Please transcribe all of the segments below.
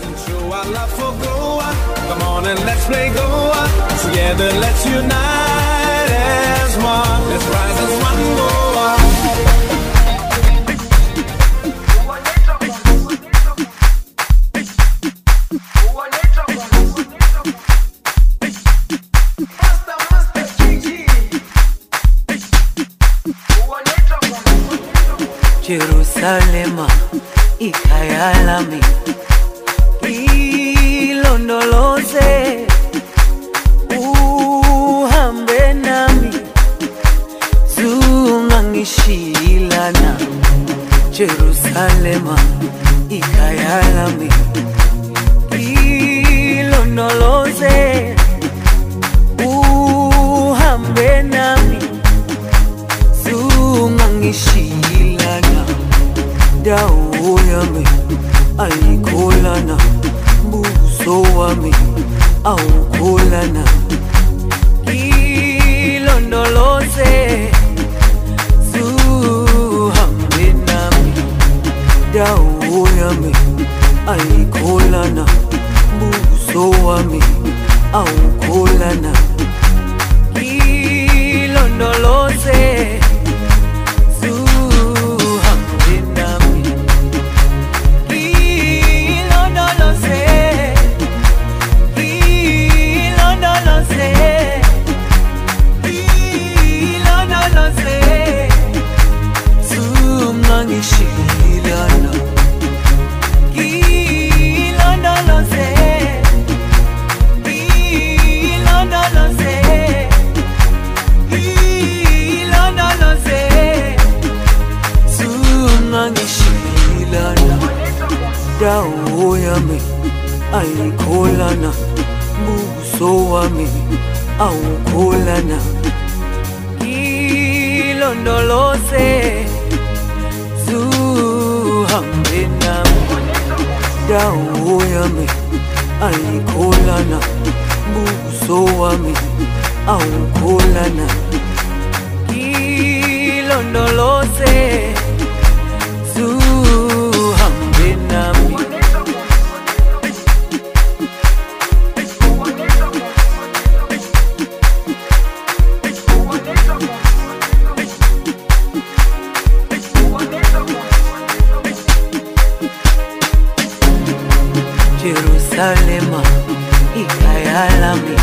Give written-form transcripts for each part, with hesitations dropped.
and show our love for Goa. Come on and let's play Goa. Together let's unite as one. Let's rise as one Goa. Jerusalema ikayalami ilondoloze uhambe nami zungangishilana. Jerusalema ikayalami ilondoloze uhambe nami zungangishilana. Dawo yami ayikholana, buso wami awukholana. Ilondoloze zuhambe nami. Dawo yami ayikholana, buso wami awukholana. Ilondoloze dawo yami ayikholana, buso wami awukholana. Ilondoloze zuhambe nami. Dawo yami ayikholana, buso wami awukholana. Ilondoloze zuhambe nami. Jerusalema ikayalami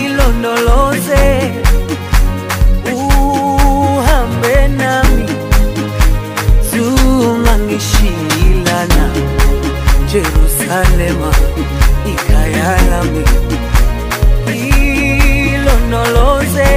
ilondoloze uhambe nami zungangishilana. Jerusalema ikayalami ilondoloze